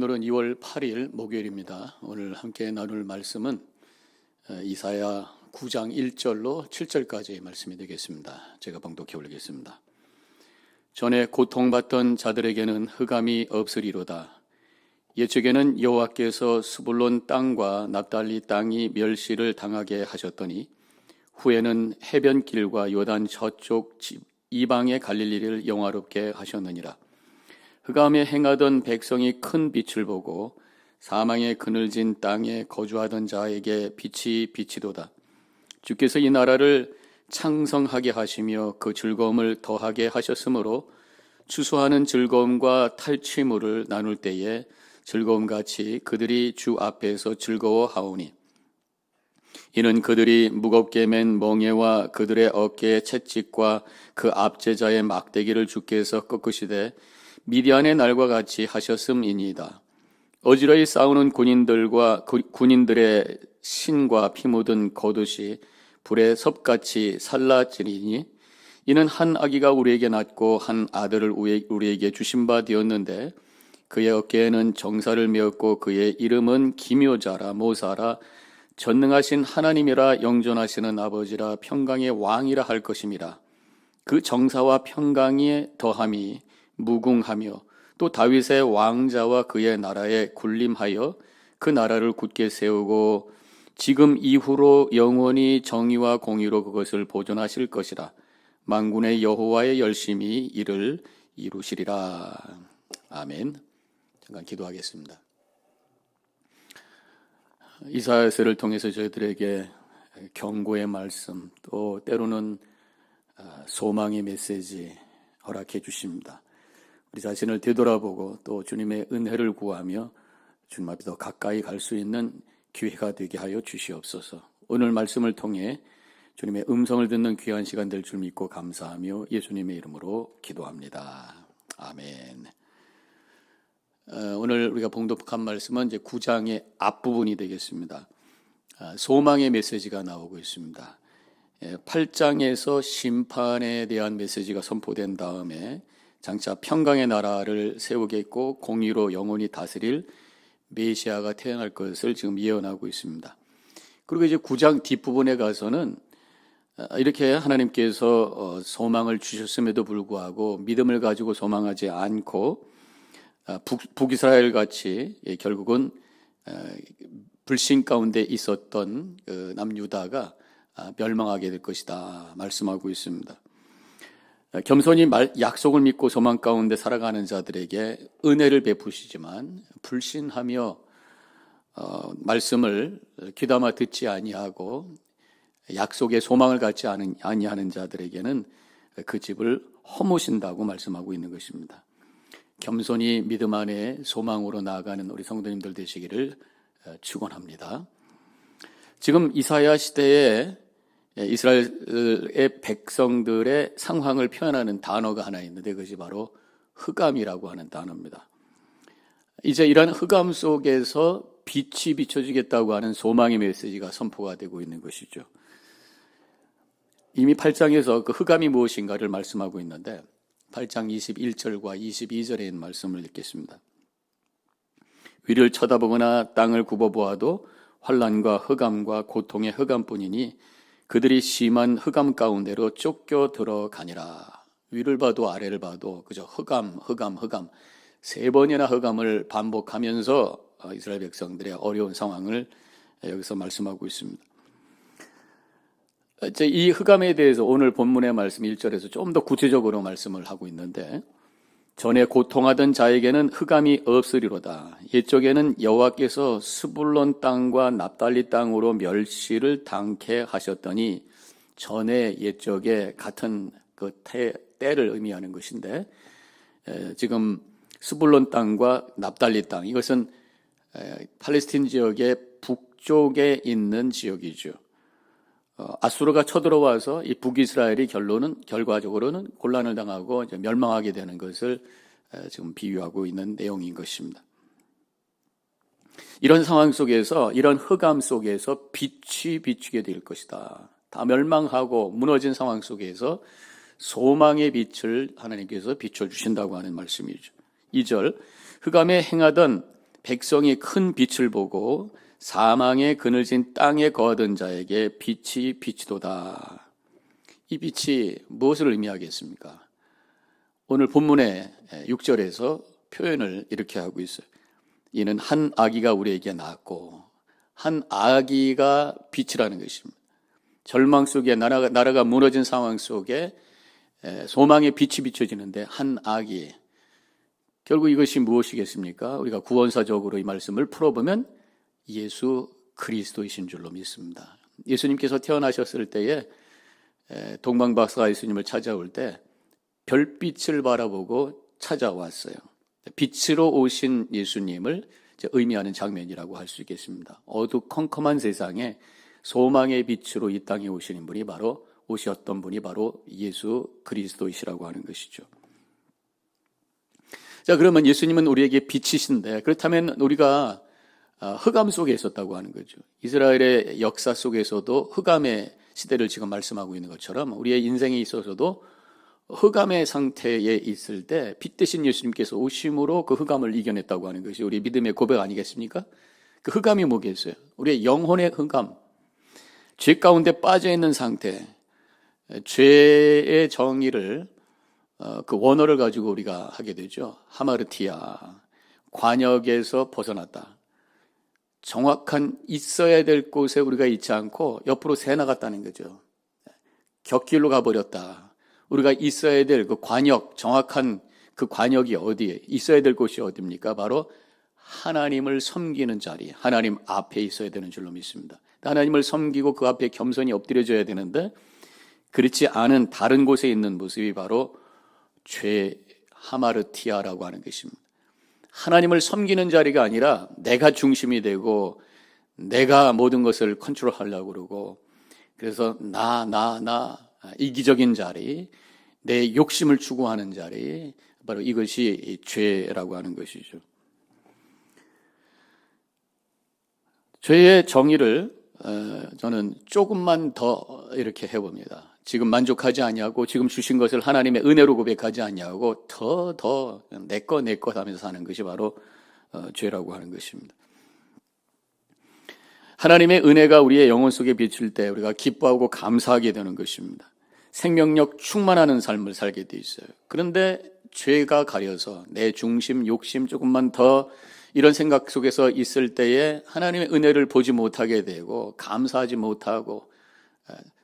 오늘은 2월 8일 목요일입니다. 오늘 함께 나눌 말씀은 이사야 9장 1절로 7절까지의 말씀이 되겠습니다. 제가 봉독해 올리겠습니다. 전에 고통받던 자들에게는 흑암이 없으리로다. 옛적에는 여호와께서 스불론 땅과 납달리 땅이 멸시를 당하게 하셨더니 후에는 해변길과 요단 저쪽 이방의 갈릴리를 영화롭게 하셨느니라. 흑암에 행하던 백성이 큰 빛을 보고 사망의 그늘진 땅에 거주하던 자에게 빛이 비치도다. 주께서 이 나라를 창성하게 하시며 그 즐거움을 더하게 하셨으므로 추수하는 즐거움과 탈취물을 나눌 때에 즐거움같이 그들이 주 앞에서 즐거워하오니 이는 그들이 무겁게 맨 멍에와 그들의 어깨의 채찍과 그 압제자의 막대기를 주께서 꺾으시되 미디안의 날과 같이 하셨음이니이다. 어지러이 싸우는 군인들과 군인들의 신과 피 묻은 겉옷이 불에 섭같이 살라지리니 이는 한 아기가 우리에게 낳고 한 아들을 우리에게 주신 바 되었는데 그의 어깨에는 정사를 메었고 그의 이름은 기묘자라 모사라 전능하신 하나님이라 영존하시는 아버지라 평강의 왕이라 할 것임이라. 그 정사와 평강의 더함이 무궁하며 또 다윗의 왕자와 그의 나라에 군림하여 그 나라를 굳게 세우고 지금 이후로 영원히 정의와 공의로 그것을 보존하실 것이라. 만군의 여호와의 열심히 이를 이루시리라. 아멘. 잠깐 기도하겠습니다. 이사야서를 통해서 저희들에게 경고의 말씀 또 때로는 소망의 메시지 허락해 주십니다. 우리 자신을 되돌아보고 또 주님의 은혜를 구하며 주님 앞에 더 가까이 갈 수 있는 기회가 되게 하여 주시옵소서. 오늘 말씀을 통해 주님의 음성을 듣는 귀한 시간 될 줄 믿고 감사하며 예수님의 이름으로 기도합니다. 아멘. 오늘 우리가 봉독한 말씀은 이제 9장의 앞부분이 되겠습니다. 소망의 메시지가 나오고 있습니다. 8장에서 심판에 대한 메시지가 선포된 다음에 장차 평강의 나라를 세우겠고 공의로 영원히 다스릴 메시아가 태어날 것을 지금 예언하고 있습니다. 그리고 이제 9장 뒷부분에 가서는 이렇게 하나님께서 소망을 주셨음에도 불구하고 믿음을 가지고 소망하지 않고 북이스라엘 같이 결국은 불신 가운데 있었던 남유다가 멸망하게 될 것이다 말씀하고 있습니다. 겸손히 약속을 믿고 소망 가운데 살아가는 자들에게 은혜를 베푸시지만 불신하며 말씀을 귀담아 듣지 아니하고 약속에 소망을 갖지 아니하는 자들에게는 그 집을 허무신다고 말씀하고 있는 것입니다. 겸손히 믿음 안에 소망으로 나아가는 우리 성도님들 되시기를 축원합니다. 지금 이사야 시대에 이스라엘의 백성들의 상황을 표현하는 단어가 하나 있는데 그것이 바로 흑암이라고 하는 단어입니다. 이제 이런 흑암 속에서 빛이 비춰지겠다고 하는 소망의 메시지가 선포가 되고 있는 것이죠. 이미 8장에서 그 흑암이 무엇인가를 말씀하고 있는데 8장 21절과 22절에 있는 말씀을 읽겠습니다. 위를 쳐다보거나 땅을 굽어보아도 환난과 흑암과 고통의 흑암뿐이니 그들이 심한 흑암 가운데로 쫓겨 들어가니라. 위를 봐도 아래를 봐도 그저 흑암 세 번이나 흑암을 반복하면서 이스라엘 백성들의 어려운 상황을 여기서 말씀하고 있습니다. 이 흑암에 대해서 오늘 본문의 말씀 1절에서 좀 더 구체적으로 말씀을 하고 있는데 전에 고통하던 자에게는 흑암이 없으리로다. 옛적에는 여호와께서 스불론 땅과 납달리 땅으로 멸시를 당케 하셨더니 전에 옛적에 같은 그 때를 의미하는 것인데 지금 스불론 땅과 납달리 땅 이것은 팔레스틴 지역의 북쪽에 있는 지역이죠. 아수르가 쳐들어와서 이 북이스라엘이 결과적으로는 곤란을 당하고 이제 멸망하게 되는 것을 지금 비유하고 있는 내용인 것입니다. 이런 상황 속에서 이런 흑암 속에서 빛이 비추게 될 것이다. 다 멸망하고 무너진 상황 속에서 소망의 빛을 하나님께서 비춰주신다고 하는 말씀이죠. 2절 흑암에 행하던 백성이 큰 빛을 보고 사망의 그늘진 땅에 거하던 자에게 빛이 비치도다. 이 빛이 무엇을 의미하겠습니까? 오늘 본문의 6절에서 표현을 이렇게 하고 있어요. 이는 한 아기가 우리에게 낳았고, 한 아기가 빛이라는 것입니다. 절망 속에 나라가 무너진 상황 속에 소망의 빛이 비춰지는데 한 아기. 결국 이것이 무엇이겠습니까? 우리가 구원사적으로 이 말씀을 풀어보면 예수 그리스도이신 줄로 믿습니다. 예수님께서 태어나셨을 때에 동방박사가 예수님을 찾아올 때 별빛을 바라보고 찾아왔어요. 빛으로 오신 예수님을 의미하는 장면이라고 할 수 있겠습니다. 어두컴컴한 세상에 소망의 빛으로 이 땅에 오셨던 분이 바로 예수 그리스도이시라고 하는 것이죠. 자, 그러면 예수님은 우리에게 빛이신데, 그렇다면 우리가 흑암 속에 있었다고 하는 거죠. 이스라엘의 역사 속에서도 흑암의 시대를 지금 말씀하고 있는 것처럼 우리의 인생에 있어서도 흑암의 상태에 있을 때 빛 대신 예수님께서 오심으로 그 흑암을 이겨냈다고 하는 것이 우리 믿음의 고백 아니겠습니까? 그 흑암이 뭐겠어요? 우리의 영혼의 흑암, 죄 가운데 빠져있는 상태, 죄의 정의를 그 원어를 가지고 우리가 하게 되죠. 하마르티아, 관역에서 벗어났다. 정확한 있어야 될 곳에 우리가 있지 않고 옆으로 새 나갔다는 거죠. 곁길로 가버렸다. 우리가 있어야 될 그 관역, 정확한 그 관역이 어디에 있어야 될 곳이 어디입니까? 바로 하나님을 섬기는 자리, 하나님 앞에 있어야 되는 줄로 믿습니다. 하나님을 섬기고 그 앞에 겸손히 엎드려져야 되는데 그렇지 않은 다른 곳에 있는 모습이 바로 죄 하마르티아라고 하는 것입니다. 하나님을 섬기는 자리가 아니라 내가 중심이 되고 내가 모든 것을 컨트롤하려고 그러고 그래서 나 이기적인 자리, 내 욕심을 추구하는 자리, 바로 이것이 죄라고 하는 것이죠. 죄의 정의를 저는 조금만 더 이렇게 해봅니다. 지금 만족하지 아니하고 지금 주신 것을 하나님의 은혜로 고백하지 아니하고 더 내 거 하면서 사는 것이 바로 죄라고 하는 것입니다. 하나님의 은혜가 우리의 영혼 속에 비칠 때 우리가 기뻐하고 감사하게 되는 것입니다. 생명력 충만하는 삶을 살게 돼 있어요. 그런데 죄가 가려서 내 중심, 욕심 조금만 더 이런 생각 속에서 있을 때에 하나님의 은혜를 보지 못하게 되고 감사하지 못하고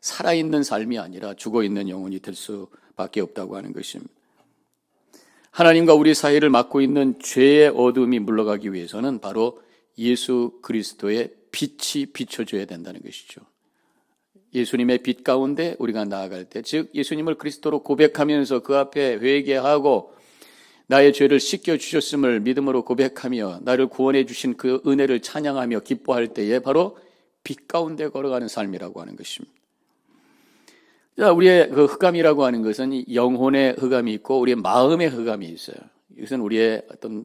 살아있는 삶이 아니라 죽어있는 영혼이 될 수밖에 없다고 하는 것입니다. 하나님과 우리 사이를 막고 있는 죄의 어둠이 물러가기 위해서는 바로 예수 그리스도의 빛이 비춰줘야 된다는 것이죠. 예수님의 빛 가운데 우리가 나아갈 때, 즉 예수님을 그리스도로 고백하면서 그 앞에 회개하고 나의 죄를 씻겨주셨음을 믿음으로 고백하며 나를 구원해 주신 그 은혜를 찬양하며 기뻐할 때에 바로 빛 가운데 걸어가는 삶이라고 하는 것입니다. 자, 우리의 그 흑암이라고 하는 것은 영혼의 흑암이 있고 우리의 마음의 흑암이 있어요. 이것은 우리의 어떤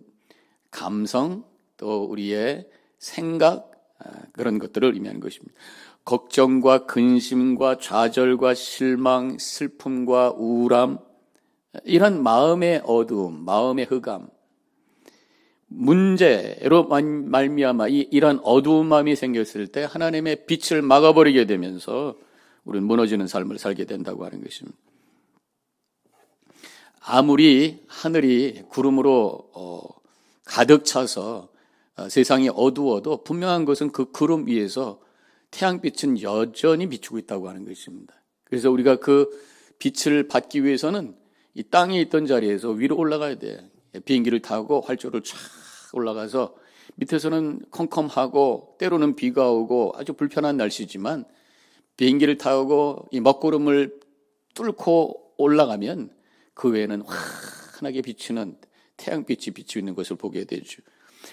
감성 또 우리의 생각 그런 것들을 의미하는 것입니다. 걱정과 근심과 좌절과 실망, 슬픔과 우울함 이런 마음의 어두움, 마음의 흑암 문제로 말미암아 이런 어두운 마음이 생겼을 때 하나님의 빛을 막아버리게 되면서 우리는 무너지는 삶을 살게 된다고 하는 것입니다. 아무리 하늘이 구름으로 가득 차서 세상이 어두워도 분명한 것은 그 구름 위에서 태양빛은 여전히 비추고 있다고 하는 것입니다. 그래서 우리가 그 빛을 받기 위해서는 이 땅에 있던 자리에서 위로 올라가야 돼. 비행기를 타고 활주로를 쫙 올라가서 밑에서는 컴컴하고 때로는 비가 오고 아주 불편한 날씨지만 비행기를 타고 이 먹구름을 뚫고 올라가면 그 외에는 환하게 비치는 태양빛이 비치고 있는 것을 보게 되죠.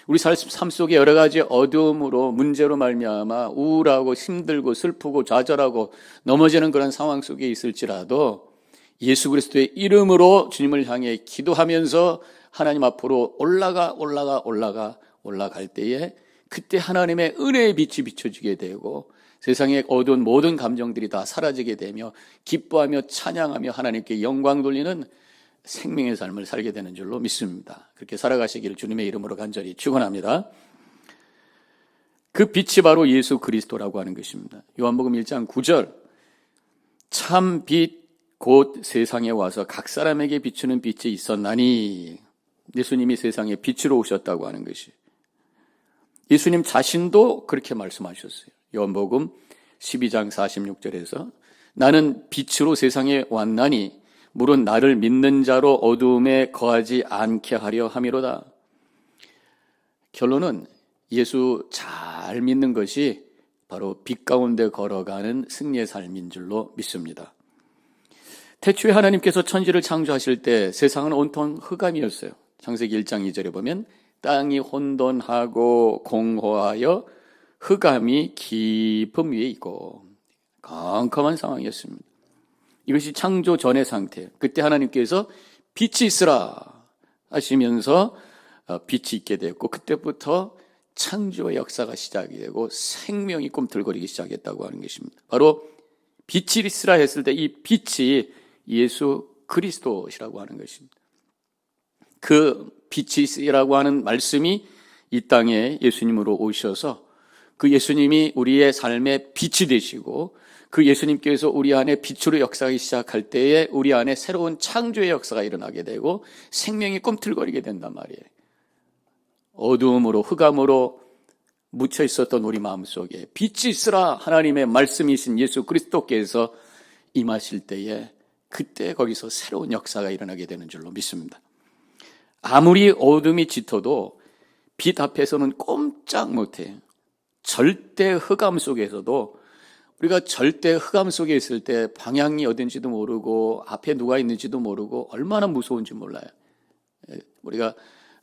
우리 삶 속에 여러 가지 어두움으로 문제로 말미암아 우울하고 힘들고 슬프고 좌절하고 넘어지는 그런 상황 속에 있을지라도 예수 그리스도의 이름으로 주님을 향해 기도하면서 하나님 앞으로 올라갈 때에 그때 하나님의 은혜의 빛이 비춰지게 되고 세상의 어두운 모든 감정들이 다 사라지게 되며 기뻐하며 찬양하며 하나님께 영광 돌리는 생명의 삶을 살게 되는 줄로 믿습니다. 그렇게 살아가시기를 주님의 이름으로 간절히 축원합니다. 그 빛이 바로 예수 그리스도라고 하는 것입니다. 요한복음 1장 9절 참 빛 곧 세상에 와서 각 사람에게 비추는 빛이 있었나니 예수님이 세상에 빛으로 오셨다고 하는 것이 예수님 자신도 그렇게 말씀하셨어요. 요한복음 12장 46절에서 나는 빛으로 세상에 왔나니 물은 나를 믿는 자로 어두움에 거하지 않게 하려 함이로다. 결론은 예수 잘 믿는 것이 바로 빛 가운데 걸어가는 승리의 삶인 줄로 믿습니다. 태초에 하나님께서 천지를 창조하실 때 세상은 온통 흑암이었어요. 창세기 1장 2절에 보면 땅이 혼돈하고 공허하여 흑암이 깊음 위에 있고 컴컴한 상황이었습니다. 이것이 창조 전의 상태. 그때 하나님께서 빛이 있으라 하시면서 빛이 있게 되었고 그때부터 창조의 역사가 시작이 되고 생명이 꿈틀거리기 시작했다고 하는 것입니다. 바로 빛이 있으라 했을 때 이 빛이 예수 그리스도시라고 하는 것입니다. 그 빛이 있으라고 하는 말씀이 이 땅에 예수님으로 오셔서 그 예수님이 우리의 삶의 빛이 되시고 그 예수님께서 우리 안에 빛으로 역사하기 시작할 때에 우리 안에 새로운 창조의 역사가 일어나게 되고 생명이 꿈틀거리게 된단 말이에요. 어두움으로 흑암으로 묻혀 있었던 우리 마음속에 빛이 있으라 하나님의 말씀이신 예수 그리스도께서 임하실 때에 그때 거기서 새로운 역사가 일어나게 되는 줄로 믿습니다. 아무리 어둠이 짙어도 빛 앞에서는 꼼짝 못해요. 절대 흑암 속에서도 우리가 절대 흑암 속에 있을 때 방향이 어딘지도 모르고 앞에 누가 있는지도 모르고 얼마나 무서운지 몰라요. 우리가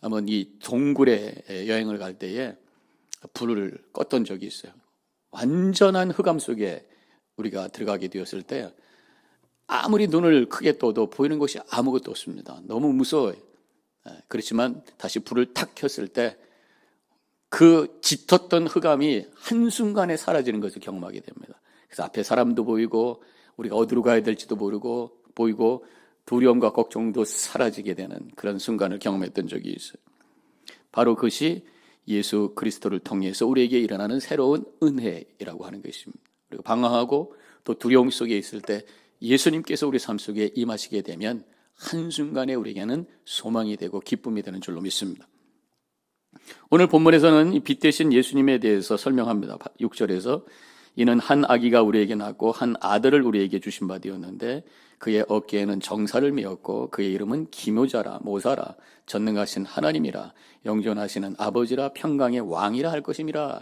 한번 이 동굴에 여행을 갈 때에 불을 껐던 적이 있어요. 완전한 흑암 속에 우리가 들어가게 되었을 때 아무리 눈을 크게 떠도 보이는 것이 아무것도 없습니다. 너무 무서워요. 그렇지만 다시 불을 탁 켰을 때 그 짙었던 흑암이 한순간에 사라지는 것을 경험하게 됩니다. 그래서 앞에 사람도 보이고 우리가 어디로 가야 될지도 모르고 보이고 두려움과 걱정도 사라지게 되는 그런 순간을 경험했던 적이 있어요. 바로 그것이 예수 그리스도를 통해서 우리에게 일어나는 새로운 은혜라고 하는 것입니다. 그리고 방황하고 또 두려움 속에 있을 때 예수님께서 우리 삶 속에 임하시게 되면 한순간에 우리에게는 소망이 되고 기쁨이 되는 줄로 믿습니다. 오늘 본문에서는 이 빛 대신 예수님에 대해서 설명합니다. 6절에서 이는 한 아기가 우리에게 낳고 한 아들을 우리에게 주신 바 되었는데 그의 어깨에는 정사를 메었고 그의 이름은 기묘자라 모사라 전능하신 하나님이라 영존하시는 아버지라 평강의 왕이라 할 것임이라.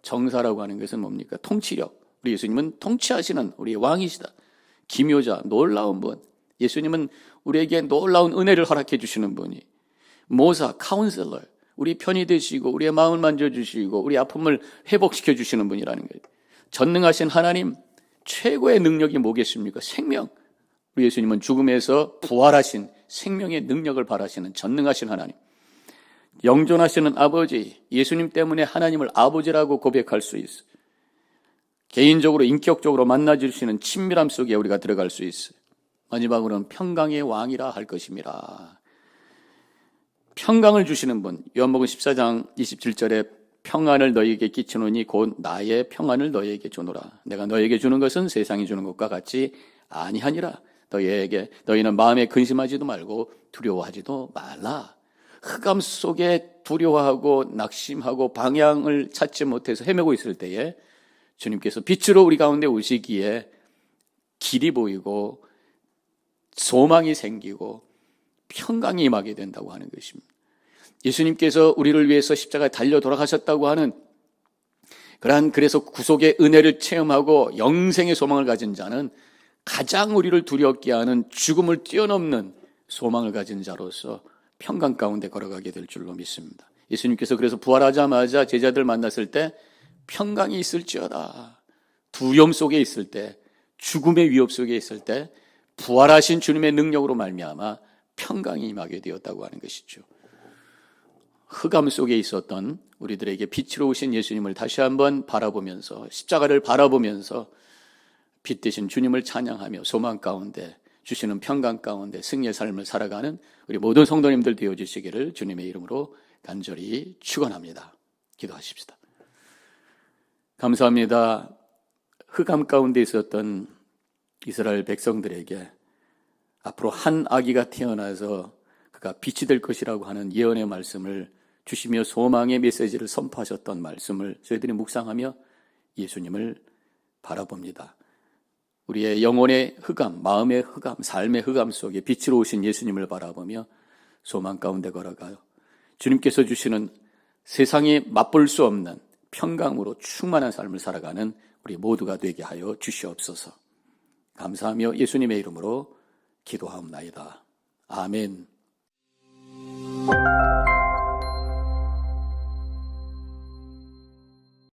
정사라고 하는 것은 뭡니까? 통치력. 우리 예수님은 통치하시는 우리의 왕이시다. 기묘자, 놀라운 분. 예수님은 우리에게 놀라운 은혜를 허락해 주시는 분이. 모사, 카운셀러. 우리 편이 되시고 우리의 마음을 만져주시고 우리 아픔을 회복시켜 주시는 분이라는 거예요. 전능하신 하나님, 최고의 능력이 뭐겠습니까? 생명. 우리 예수님은 죽음에서 부활하신 생명의 능력을 발하시는 전능하신 하나님. 영존하시는 아버지, 예수님 때문에 하나님을 아버지라고 고백할 수 있어요. 개인적으로 인격적으로 만나주시는 친밀함 속에 우리가 들어갈 수 있어요. 마지막으로는 평강의 왕이라 할 것입니다. 평강을 주시는 분, 요한복음 14장 27절에 평안을 너희에게 끼치노니 곧 나의 평안을 너희에게 주노라. 내가 너희에게 주는 것은 세상이 주는 것과 같이 아니하니라. 너희는 마음에 근심하지도 말고 두려워하지도 말라. 흑암 속에 두려워하고 낙심하고 방향을 찾지 못해서 헤매고 있을 때에 주님께서 빛으로 우리 가운데 오시기에 길이 보이고 소망이 생기고 평강이 임하게 된다고 하는 것입니다. 예수님께서 우리를 위해서 십자가에 달려 돌아가셨다고 하는 그래서 구속의 은혜를 체험하고 영생의 소망을 가진 자는 가장 우리를 두렵게 하는 죽음을 뛰어넘는 소망을 가진 자로서 평강 가운데 걸어가게 될 줄로 믿습니다. 예수님께서 그래서 부활하자마자 제자들 만났을 때 평강이 있을지어다. 두려움 속에 있을 때, 죽음의 위협 속에 있을 때 부활하신 주님의 능력으로 말미암아 평강이 임하게 되었다고 하는 것이죠. 흑암 속에 있었던 우리들에게 빛으로 오신 예수님을 다시 한번 바라보면서 십자가를 바라보면서 빛 대신 주님을 찬양하며 소망 가운데 주시는 평강 가운데 승리의 삶을 살아가는 우리 모든 성도님들 되어주시기를 주님의 이름으로 간절히 축원합니다. 기도하십시다. 감사합니다. 흑암 가운데 있었던 이스라엘 백성들에게 앞으로 한 아기가 태어나서 그가 빛이 될 것이라고 하는 예언의 말씀을 주시며 소망의 메시지를 선포하셨던 말씀을 저희들이 묵상하며 예수님을 바라봅니다. 우리의 영혼의 흑암, 마음의 흑암, 삶의 흑암 속에 빛으로 오신 예수님을 바라보며 소망 가운데 걸어가요. 주님께서 주시는 세상에 맛볼 수 없는 평강으로 충만한 삶을 살아가는 우리 모두가 되게 하여 주시옵소서. 감사하며 예수님의 이름으로 기도하옵나이다. 아멘.